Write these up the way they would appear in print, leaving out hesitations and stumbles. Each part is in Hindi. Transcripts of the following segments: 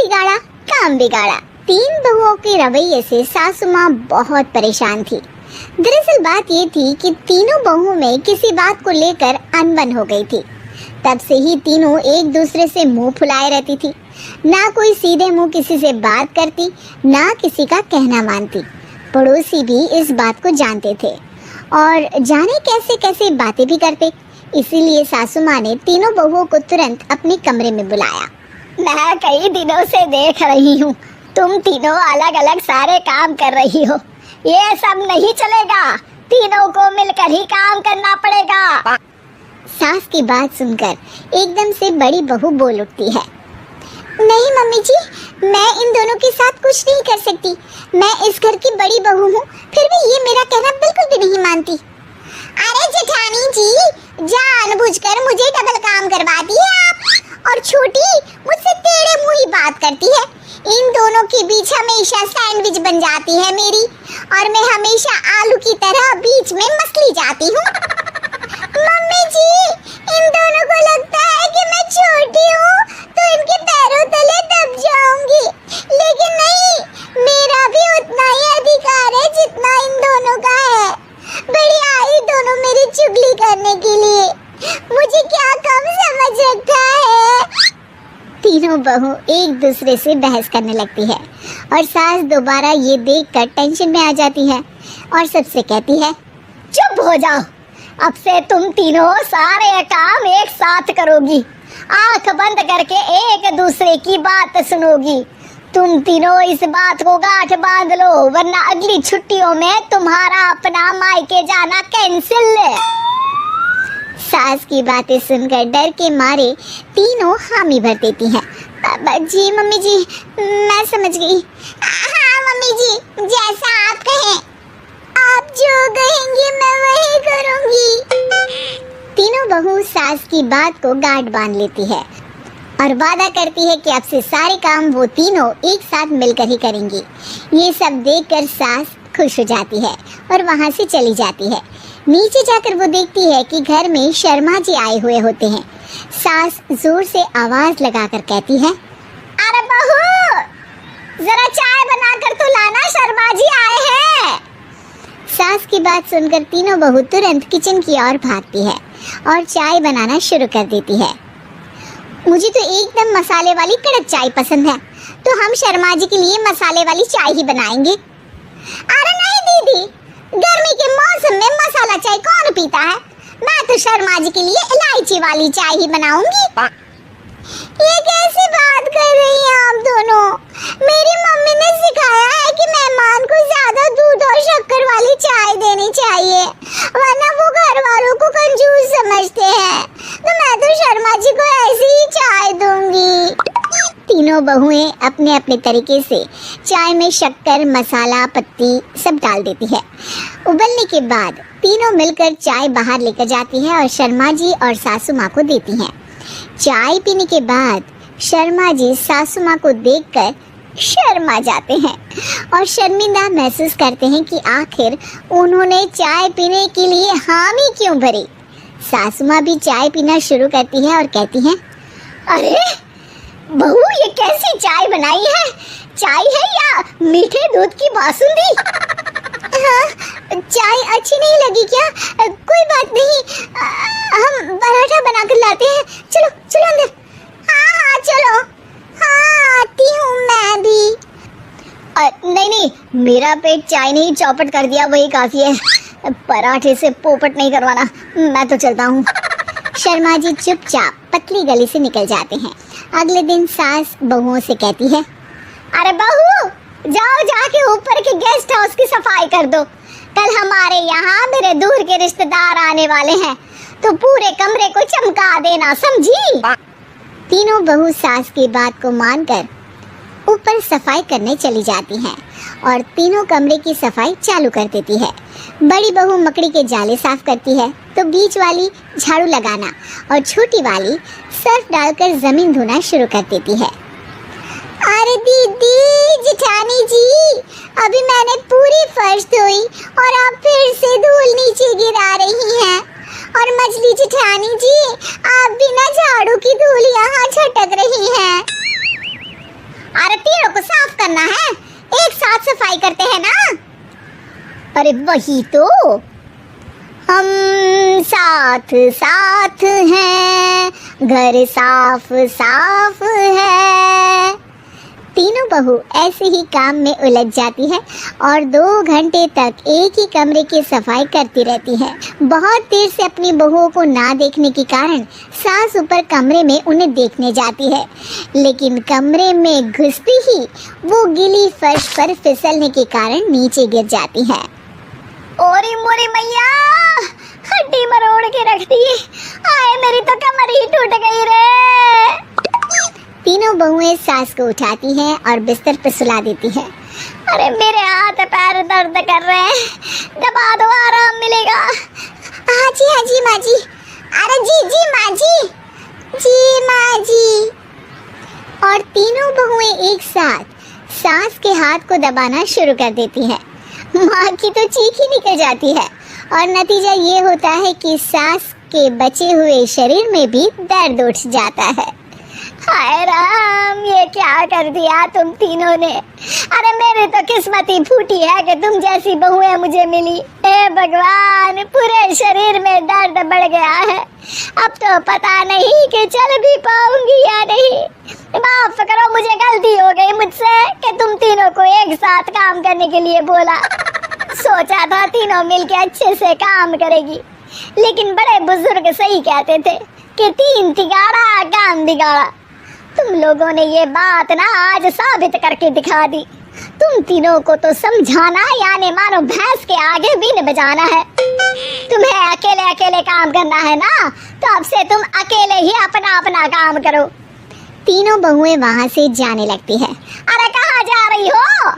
बिगाड़ा काम बिगाड़ा। तीन बहुओं के रवैये से सासू माँ बहुत परेशान थी। दरअसल बात ये थी कि तीनों बहुओं में किसी बात को लेकर अनबन हो गई थी। तब से ही तीनों एक दूसरे से मुंह फुलाए रहती थी। ना कोई सीधे मुंह किसी से बात करती, ना किसी का कहना मानती। पड़ोसी भी इस बात को जानते थे और जाने कैसे कैसे बातें भी करते। इसीलिए सासू माँ ने तीनों बहुओं को तुरंत अपने कमरे में बुलाया। मैं कई दिनों से देख रही हूँ, तुम तीनों अलग अलग सारे काम कर रही हो। ये सब नहीं चलेगा, तीनों को मिलकर ही काम करना पड़ेगा। सास की बात सुनकर एकदम से बड़ी बहू बोल उठती है। नहीं मम्मी जी, मैं इन दोनों के साथ कुछ नहीं कर सकती। मैं इस घर की बड़ी बहू हूँ, फिर भी ये मेरा कहना बिल्कुल भी नहीं मानती। अरे जेठानी जी, जानबूझकर मुझे डबल काम करवाती है आप, और छोटी मुझसे टेढ़े मुंह ही बात करती है। इन दोनों के बीच हमेशा सैंडविच बन जाती है मेरी, और मैं हमेशा आलू की तरह बीच में मसली जाती हूँ। मम्मी जी, इन दोनों को लगता है कि मैं छोटी हूँ तो इनके पैरों तले दब जाऊंगी, लेकिन नहीं, मेरा भी उतना ही अधिकार है जितना इन दोनों का है। बड़ी आई दोनों मेरी चुगली करने के लिए, मुझे क्या कम समझ रखा है। तीनों बहू एक दूसरे से बहस करने लगती है और सास दोबारा ये देखकर टेंशन में आ जाती है और सबसे कहती है, चुप हो जाओ, अब से तुम तीनों सारे काम एक साथ करोगी। आंख बंद करके एक दूसरे की बात सुनोगी। तुम तीनों इस बात को गांठ बांध लो, वरना अगली छुट्टियों में तुम्हारा अपना मायके जाना कैंसिल है। सास की बातें सुनकर डर के मारे तीनों हामी भर देती हैं। जी मम्मी जी, मैं समझ गई। हाँ मम्मी जी, जैसा आप कहें, आप जो कहेंगी मैं वही करूंगी। तीनों बहू सास की बात को गांठ बांध लेती है और वादा करती है कि अब से सारे काम वो तीनों एक साथ मिलकर ही करेंगी। ये सब देखकर सास खुश हो जाती है और वहाँ से चली जाती है। नीचे जाकर वो देखती है कि घर में शर्मा जी आए हुए होते हैं। सास जोर से आवाज लगाकर कहती है, अरे बहू, जरा चाय बनाकर तो लाना, शर्मा जी आए हैं। सास की बात सुनकर तीनों बहू तुरंत किचन की ओर भागती है और चाय बनाना शुरू कर देती है। मुझे तो एकदम मसाले वाली कड़क चाय पसंद है, तो हम शर्मा जी के लिए मसाले वाली चाय ही बनाएंगे। अरे नहीं दीदी, गर्मी के मौसम में मसाला चाय कौन पीता है? मैं तो शर्मा जी के लिए इलायची वाली चाय ही बनाऊंगी। ये कैसी बात कर रही हैं आप दोनों? मेरी मम्मी ने सिखाया है कि मेहमान को ज्यादा दूध और शक्कर वाली चाय देनी चाहिए, वरना वो घर वालों को कंजूस समझते हैं। तो मैं तो शर्मा जी को ऐसी ही चाय दूंगी। तीनों बहुएं अपने अपने तरीके से चाय में शक्कर, मसाला, पत्ती सब डाल देती है। उबलने के बाद तीनों मिलकर चाय बाहर लेकर जाती है और शर्मा जी और सासू माँ को देती हैं। चाय पीने के बाद शर्मा जी सासू माँ को देखकर शर्मा जाते हैं और शर्मिंदा महसूस करते हैं कि आखिर उन्होंने चाय पीने के लिए हामी क्यों भरी। सासू माँ भी चाय पीना शुरू करती है और कहती हैं, अरे बहू, ये कैसी चाय बनाई है? चाय है या मीठे दूध की बासुंदी? हाँ, चाय अच्छी नहीं लगी क्या? कोई बात नहीं, हम पराठा बनाकर लाते हैं। चलो चलो अंदर। हाँ चलो। हाँ, आती हूँ मैं भी। नहीं, मेरा पेट चाय ने ही चौपट कर दिया, वही काफी है। पराठे से पोपट नहीं करवाना, मैं तो चलता हूँ। शर्मा जी चुपचाप पतली गली से निकल जाते हैं। अगले दिन सास बहुओं से कहती है, अरे बहू, जाओ जाके ऊपर के गेस्ट हाउस की सफाई कर दो। कल हमारे यहाँ मेरे दूर के रिश्तेदार आने वाले हैं, तो पूरे कमरे को चमका देना, समझी? तीनों बहू सास की बात को मानकर ऊपर सफाई करने चली जाती हैं और तीनों कमरे की सफाई चालू कर देती है। बड़ी बहू मकड़ी के जाले साफ करती है, तो बीच वाली झाड़ू लगाना और छोटी वाली सर्फ डालकर जमीन धोना शुरू कर देती है। अरे दीदी, जेठानी जी, अभी मैंने पूरी फर्श धोई और आप फिर से धूल नीचे गिरा रही हैं। और मछली जेठानी जी, आप बिना झाड़ू की धूल यहाँ छटक रही हैं। करना है, एक साथ सफाई करते हैं ना। अरे वही तो, हम साथ साथ हैं, घर साफ साफ है। तीनों बहू ऐसे ही काम में उलझ जाती है और 2 घंटे तक एक ही कमरे की सफाई करती रहती है। बहुत देर से अपनी बहुओं को ना देखने के कारण सास ऊपर कमरे में उन्हें देखने जाती है, लेकिन कमरे में घुसती ही वो गीली फर्श पर फिसलने के कारण नीचे गिर जाती है। ओरी मोरी मैया, हड्डी मरोड़ के रख दी। आए मेरी तो कमर ही टूट गई रे। तीनों बहुएं सास को उठाती हैं और बिस्तर पर सुला देती हैं। अरे मेरे हाथ पैर दर्द कर रहे हैं, दबा दो आराम मिलेगा। हाँ जी माँ जी। अरे जी माँ जी। और तीनों बहुएं एक साथ सास के हाथ को दबाना शुरू कर देती हैं। माँ की तो चीख ही निकल जाती है और नतीजा ये होता है कि सास के बचे हुए शरीर में भी दर्द उठ जाता है। हाय राम, ये क्या कर दिया तुम तीनों ने। अरे मेरी तो किस्मत ही फूटी है कि तुम जैसी बहुएं मुझे मिली। हे भगवान, पूरे शरीर में दर्द बढ़ गया है। अब तो पता नहीं कि चल भी पाऊंगी या नहीं। माफ करो, मुझे गलती हो गई मुझसे कि तुम तीनों को एक साथ काम करने के लिए बोला। सोचा था तीनों मिलके अच्छे से काम करेगी, लेकिन बड़े बुजुर्ग सही कहते थे कि 3 तिगाड़ा काम बिगाड़ा। तुम लोगों ने ये बात ना आज साबित करके दिखा दी। तुम तीनों को तो समझाना यानी मानो भैंस के आगे बीन बजाना है। तुम्हें अकेले अकेले काम करना है ना, तो अब से तुम अकेले ही अपना अपना काम करो। तीनों बहुएं वहां से जाने लगती है। अरे कहाँ जा रही हो?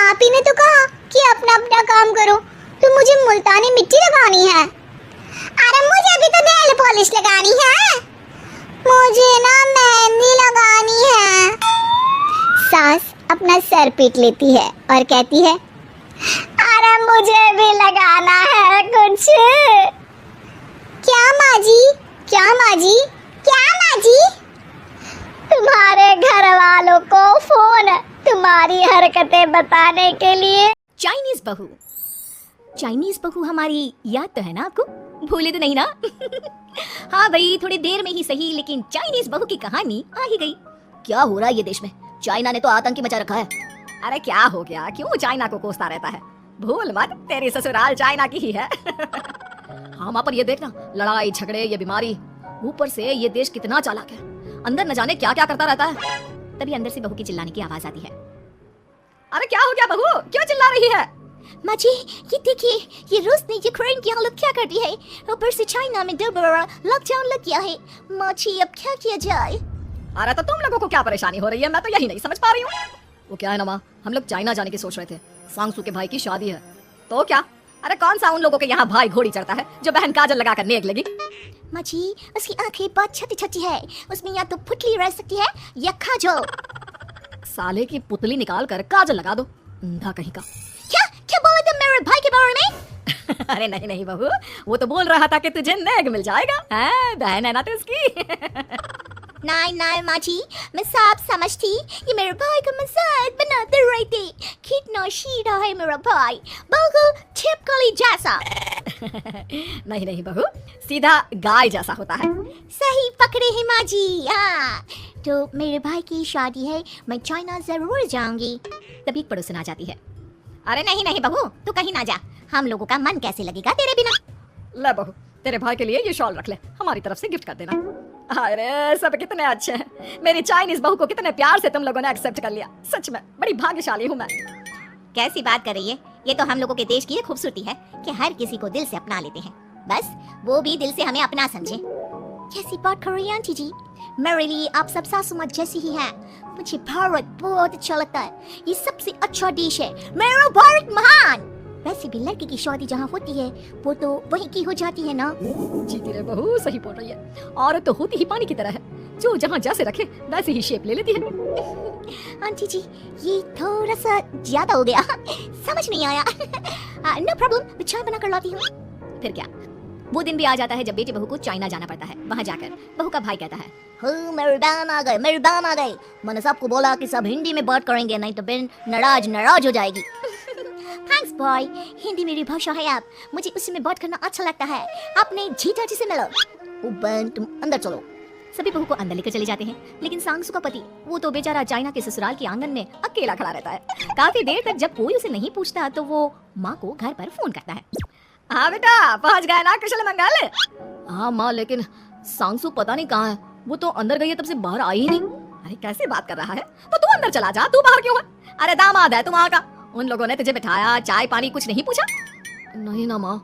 आप ही ने तो कहा कि अपना अपना काम करो, तो मुझे मुल्तानी मिट्टी लगानी है। अरे मुझे भी तो नेल पॉलिश लगानी है। मुझे ना मेहंदी लगानी है। सास अपना सर पीट लेती है और कहती है, अरे मुझे भी लगाना है कुछ। क्या माँ जी? तुम्हारे घर वालों को फोन तुम्हारी हरकतें बताने के लिए। चाइनीज बहू हमारी याद तो है ना आपको? भूले तो नहीं ना? हाँ भाई, थोड़ी देर में ही सही, लेकिन चाइनीज बहू की कहानी आ ही गई। क्या हो रहा है ये देश में? चाइना ने तो आतंकी मचा रखा है। अरे क्या हो गया, क्यों चाइना को कोसता रहता है? भूल मत, तेरी ससुराल चाइना की ही है। हाँ माँ, पर ये देखना, लड़ाई झगड़े, ये बीमारी, ऊपर से ये देश कितना चालाक है, अंदर न जाने क्या क्या करता रहता है। तभी अंदर से बहू की चिल्लाने की आवाज आती है। अरे क्या हो गया बहू, क्यों चिल्ला रही है? माँ जी, ये देखिए, ये रूस ने यूक्रेन की हालत क्या कर दी है। ऊपर से चाइना में दोबारा लॉकडाउन लग गया है। माँ जी, अब क्या किया जाए? अरे तो तुम लोगों को क्या परेशानी हो रही है, मैं तो यही नहीं समझ पा रही हूँ। वो क्या है ना माँ, हम लोग चाइना जाने की सोच रहे थे, सांगसू के भाई की शादी है। तो क्या? अरे कौन सा उन लोगों के यहाँ भाई घोड़ी चढ़ता है जो बहन काजल लगा कर नेक लगी? माँ जी, उसकी आंखें बहुत छोटी छोटी है, उसमें या तो पुतली रह सकती है या काजल। साले की पुतली निकाल कर काजल लगा दो, अंधा कहीं का। क्या बोले तुम मेरे भाई के बारे में? अरे नहीं बहू, वो तो बोल रहा था कि तुझे नेक मिल जाएगा, बहन है ना तो उसकी। नहीं माँ जी, मैं सब समझती। ये मेरे भाई का मजाक बनाते रहते। कितना शीरा है मेरा भाई, बिल्कुल छिपकली जैसा। नहीं बहू, सीधा गाय जैसा होता है। सही पकड़े हैं माँ जी। हाँ, तो मेरे भाई की शादी है, मैं चाइना जरूर जाऊंगी। तभी एक पड़ोसन आ जाती है। अरे नहीं बहू, तू कहीं ना जा, हम लोगों का मन कैसे लगेगा तेरे बिना। ले बहू, तेरे भाई के लिए ये शॉल रख ले, हमारी तरफ से गिफ्ट कर देना। अरे सब कितने अच्छे हैं, मेरी चाइनीज बहू को कितने प्यार से तुम लोगों ने एक्सेप्ट कर लिया। सच में बड़ी भाग्यशाली हूँ मैं। कैसी बात कर रही है? ये तो हम लोगों के देश की खूबसूरती है कि हर किसी को दिल से अपना लेते हैं, बस वो भी दिल से हमें अपना समझे। कैसी बात कर रही है आंटी जी? मेरे लिए आप सब सासू माँ जैसी ही हैं। मुझे भारत बहुत अच्छा लगता है, ये सबसे अच्छा देश है, मेरा भारत महान। वैसे भी लड़की की शादी जहाँ होती है वो तो वहीं की हो जाती है ना। जी तेरे बहू सही बोल रही है, औरत तो होती ही पानी की तरह है, जो जहाँ जैसे रखे वैसे ही शेप ले लेती है। आंटी जी, ये थोड़ा सा ज्यादा हो गया, समझ नहीं आया। नो प्रॉब्लम, मैं चाय बना कर लाती हूँ। फिर क्या, वो दिन भी आ जाता है जब बेटी बहू को चाइना जाना पड़ता है। वहाँ जाकर बहू का भाई कहता है, हाँ मेरी बहन आ गई, मेरी बहन आ गई। मैंने सबको बोला कि सब हिंदी में बात करेंगे, नहीं तो बहन नाराज हो जाएगी। थैंक्स बॉय, हिंदी मेरी भाषा है। आप मुझे उसी में बात करना अच्छा लगता है। अपने जीजा जी से मिलो। ओ बहन तुम अंदर चलो। सभी बहू को अंदर लेकर चले जाते हैं, लेकिन सांगसू का पति वो तो बेचारा चाइना के ससुराल के आंगन में अकेला खड़ा रहता है। काफी देर तक जब कोई उसे नहीं पूछता तो वो माँ को घर पर फोन करता है। हाँ बेटा, पहुंच गए ना कुशल मंगल? हाँ माँ, लेकिन सांगसू पता नहीं कहाँ है, वो तो अंदर गई है तब से बाहर आई ही नहीं। अरे कैसे बात कर रहा है, तो तू अंदर चला जा, तू बाहर क्यों है? अरे दामाद है तू वहाँ का, उन लोगों ने तुझे बिठाया, चाय पानी कुछ नहीं पूछा? नहीं ना माँ।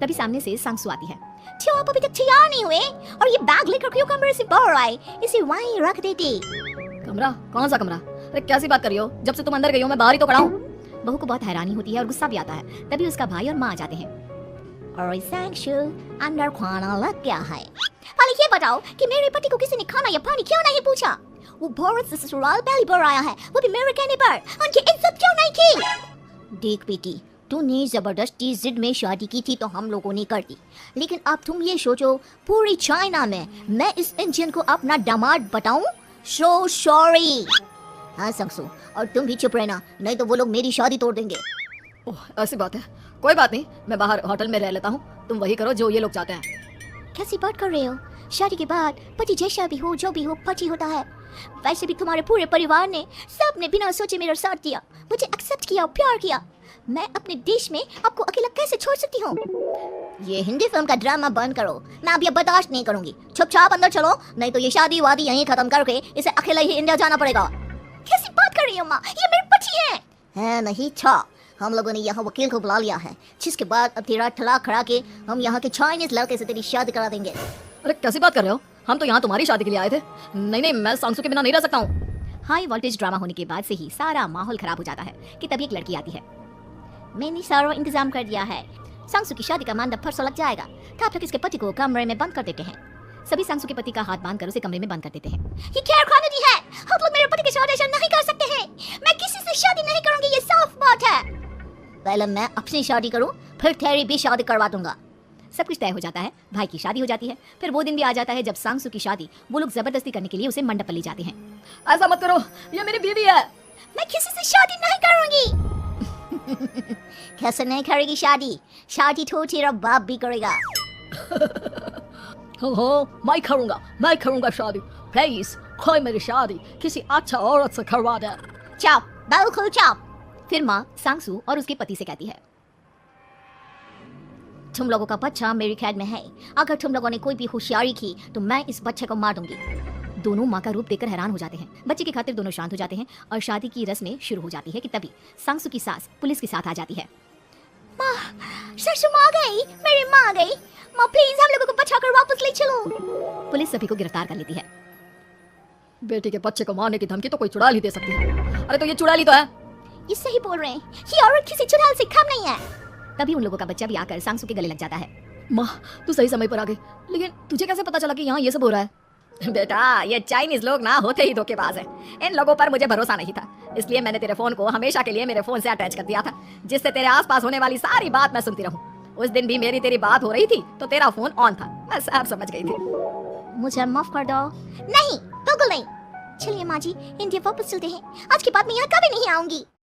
तभी सामने से सांगसू आती है। क्यों आप अभी तक तैयार नहीं हुए? और ये बैग लेकर क्यों कमरे से बाहर आए? इसे वहीं रख देती। कमरा? कौन सा कमरा? अरे कैसी बात कर रही हो, जब से तुम अंदर गई हो मैं बाहर ही तो खड़ा हूँ। बहू को बहुत हैरानी होती है और गुस्सा भी आता है। तभी उसका भाई और माँ आ जाते हैं। और सांगसू अंदर खाना लग गया है। पहले ये बताओ कि मेरे पति को किसी ने खाना या पानी क्यों नहीं पूछा? वो भारत से ससुराल पहली बार आया है, वो भी मेरे कहने पर। उनकी इज्जत क्यों नहीं की? देख बेटी, तूने जबरदस्ती जिद में शादी की थी तो हम लोगों ने कर दी, लेकिन अब तुम ये सोचो पूरी चाइना में मैं इस इंडियन को अपना दामाद बताऊं? So sorry. हाँ सांगसू, और तुम भी चुप रहना, नहीं तो वो लोग मेरी शादी तोड़ देंगे। ओह ऐसी बात है, कोई बात नहीं, मैं बाहर होटल में रह लेता हूँ, तुम वही करो जो ये लोग चाहते हैं। कैसी बात कर रहे हो? शादी के बाद पति जैसा भी हो, जो भी हो, पति होता है। वैसे भी तुम्हारे पूरे परिवार ने सबने बिना सोचे मेरा साथ दिया, मुझे एक्सेप्ट किया, प्यार किया। मैं अपने देश में आपको अकेला कैसे छोड़ सकती हूँ? ये हिंदी फिल्म का ड्रामा बंद करो, मैं अब ये बर्दाश्त नहीं करूंगी। चुपचाप अंदर चलो, नहीं तो ये शादी वादी यहीं खत्म करके इसे अकेला ही इंडिया जाना पड़ेगा। कैसी बात कर रही हो माँ, ये मेरे पति है नहीं था। हम लोगों ने यहाँ वकील को बुला लिया है, जिसके बाद अब तेरा तलाक करा के हम यहाँ के चाइनीज लड़के से तेरी शादी करा देंगे। अरे कैसी बात कर रहे हो, हम तो यहाँ तुम्हारी शादी के लिए आए थे। नहीं, मैं सांगसू के बिना नहीं रह सकता हूँ। हाई वोल्टेज ड्रामा होने के बाद से ही सारा माहौल खराब हो जाता है कि तभी एक लड़की आती है। मैंने सारा इंतजाम कर दिया है, सांगसू की शादी का मंडप परसों लग जाएगा। तब तक इसके पति को कमरे में बंद कर देते हैं। सभी सांगसू के पति का हाथ बांध कर उसे कमरे में बंद कर देते हैं। ये क्या खानदानी है? आप लोग मेरे पति के साथ ऐसा नहीं कर सकते हैं। मैं किसी से शादी नहीं करूंगी, ये साफ बात है। पहले मैं अपनी शादी करूं, फिर तेरी भी शादी करवा दूंगा। सब कुछ तय हो जाता है, भाई की शादी हो जाती है। फिर वो दिन भी आ जाता है जब सांगसू की शादी वो लोग जबरदस्ती करने के लिए उसे मंडप पर ले जाते हैं। ऐसा मत करो, ये मेरी बीवी है। मैं किसी से शादी नहीं करूंगी। कैसे नहीं करेगी शादी? शादी तो तेरा बाप भी करेगा। हाँ, मैं करूंगा शादी। प्लीज कोई मेरी शादी किसी अच्छा औरत से करवा दे। चाप, बिल्कुल चाप। फिर माँ सांगसू और उसके पति से कहती है, तुम लोगों का बच्चा मेरी कैद में है। अगर तुम लोगों ने कोई भी होशियारी की तो मैं इस बच्चे को मार दूंगी। दोनों माँ का रूप देखकर हैरान हो जाते हैं। बच्चे की खातिर दोनों शांत हो जाते हैं और शादी की रस्में शुरू हो जाती है कि तभी सांगसू की सास पुलिस के साथ आ जाती है। माँ, ससुर माँ गई, मेरी माँ आ गई। माँ प्लीज हम लोगों को बचाकर वापस ले चलो। पुलिस सभी को गिरफ्तार कर लेती है। बेटी के बच्चे को मारने की धमकी तो कोई चुड़ैल ही दे सकती है। अरे तो ये चुड़ैल ही तो है। ये सही बोल रहे हैं, ये औरत किसी चुड़ैल से कम नहीं है। तभी उन लोगों का बच्चा भी आकर सांगसू के गले लग जाता है। माँ तू सही समय पर आ गई, लेकिन तुझे कैसे पता चला कि यहाँ ये सब हो रहा है? बेटा ये चाइनीज लोग ना होते ही धोखेबाज हैं। इन लोगों पर मुझे भरोसा नहीं था, इसलिए मैंने तेरे फोन को हमेशा के लिए मेरे फोन से अटैच कर दिया था, जिससे तेरे आसपास होने वाली सारी बात मैं सुनती रहूं। उस दिन भी मेरी तेरी बात हो रही थी तो तेरा फोन ऑन था, मैं सब समझ गई थी। मुझे माफ कर दो। नहीं, बिल्कुल नहीं। चलिए माँ जी, इंडिया वापस चलते हैं। आज के बाद मैं यहाँ कभी नहीं आऊंगी।